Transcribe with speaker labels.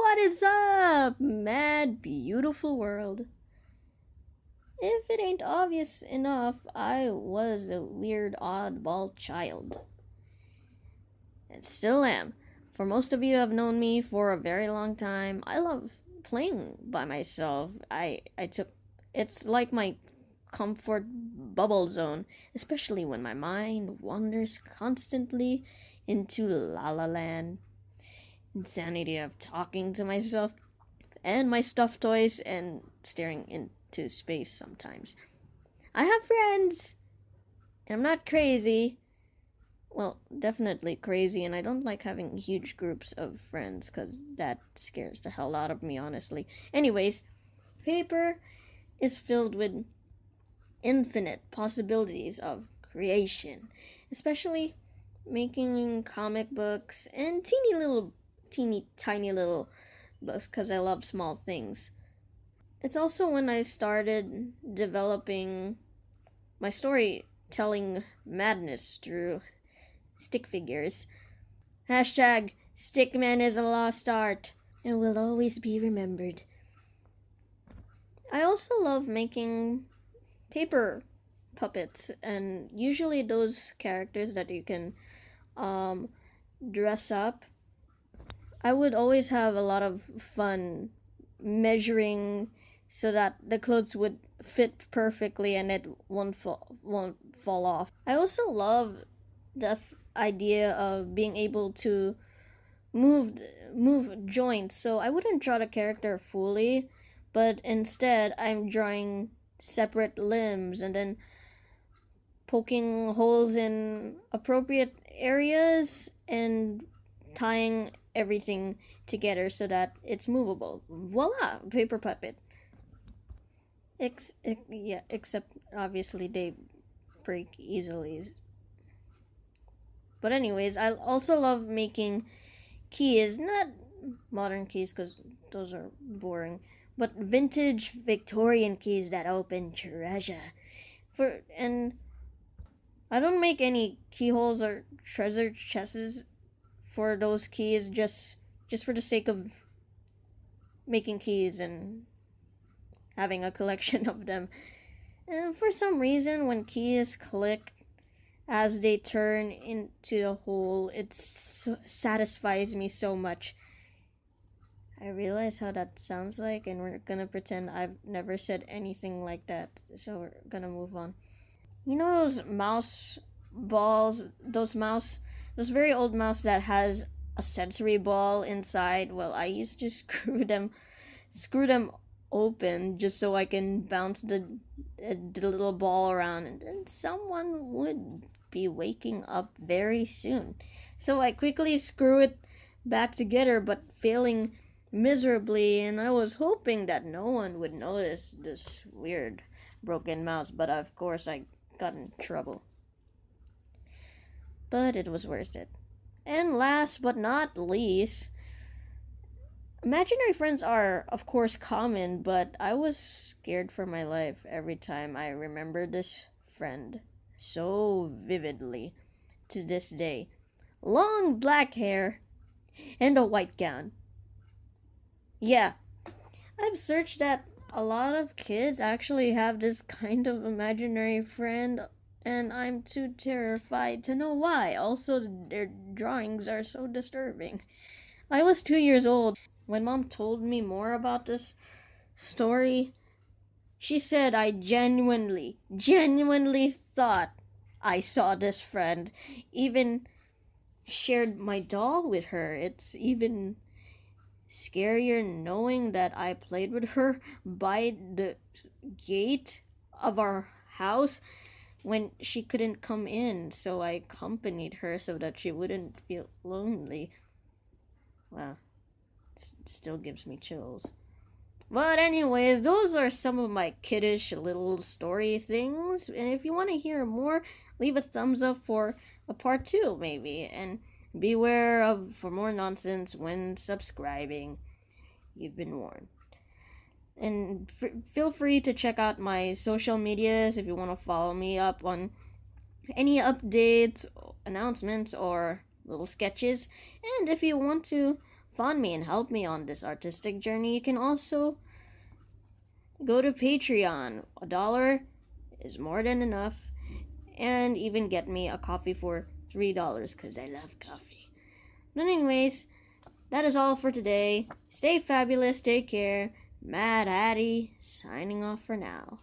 Speaker 1: What is up, mad beautiful world? If it ain't obvious enough, I was a weird oddball child. And still am. For most of you have known me for a very long time. I love playing by myself. It's like my comfort bubble zone, especially when my mind wanders constantly into La La Land. Insanity of talking to myself and my stuffed toys and staring into space sometimes. I have friends, and I'm not crazy. Well, definitely crazy, and I don't like having huge groups of friends because that scares the hell out of me, honestly. Anyways, paper is filled with infinite possibilities of creation, especially making comic books and teeny tiny little books because I love small things. It's also when I started developing my storytelling madness through stick figures. Hashtag Stickman is a lost art and will always be remembered. I also love making paper puppets, and usually those characters that you can dress up. I would always have a lot of fun measuring so that the clothes would fit perfectly and it won't fall off. I also love the idea of being able to move joints. So I wouldn't draw the character fully, but instead I'm drawing separate limbs and then poking holes in appropriate areas and tying everything together so that it's movable. Voila, paper puppet. Except obviously they break easily. But anyways, I also love making keys, not modern keys because those are boring, but vintage Victorian keys that open treasure. And I don't make any keyholes or treasure chests for those keys just for the sake of making keys and having a collection of them. And for some reason, when keys click as they turn into the hole, it satisfies me so much. I realize how that sounds like, and we're gonna pretend I've never said anything like that, so we're gonna move on. You know those mouse balls, those very old mouse that has a sensory ball inside? Well, I used to screw them open just so I can bounce the little ball around, and then someone would be waking up very soon. So I quickly screw it back together, but failing miserably, and I was hoping that no one would notice this weird broken mouse, but of course I got in trouble. But it was worth it. And last but not least, imaginary friends are, of course, common, but I was scared for my life every time I remember this friend so vividly to this day. Long black hair and a white gown. Yeah, I've searched that a lot of kids actually have this kind of imaginary friend, and I'm too terrified to know why. Also, their drawings are so disturbing. I was 2 years old when Mom told me more about this story. She said I genuinely thought I saw this friend. Even shared my doll with her. It's even scarier knowing that I played with her by the gate of our house when she couldn't come in, so I accompanied her so that she wouldn't feel lonely. Wow, it still gives me chills. But anyways, those are some of my kiddish little story things, and if you want to hear more, leave a thumbs up for a part 2 maybe, and beware of for more nonsense when subscribing. You've been warned. And feel free to check out my social medias if you want to follow me up on any updates, announcements, or little sketches. And if you want to fund me and help me on this artistic journey, you can also go to Patreon. $1 is more than enough, and even get me a coffee for $3 because I love coffee. But anyways, that is all for today. Stay fabulous, take care. Mad Hattie signing off for now.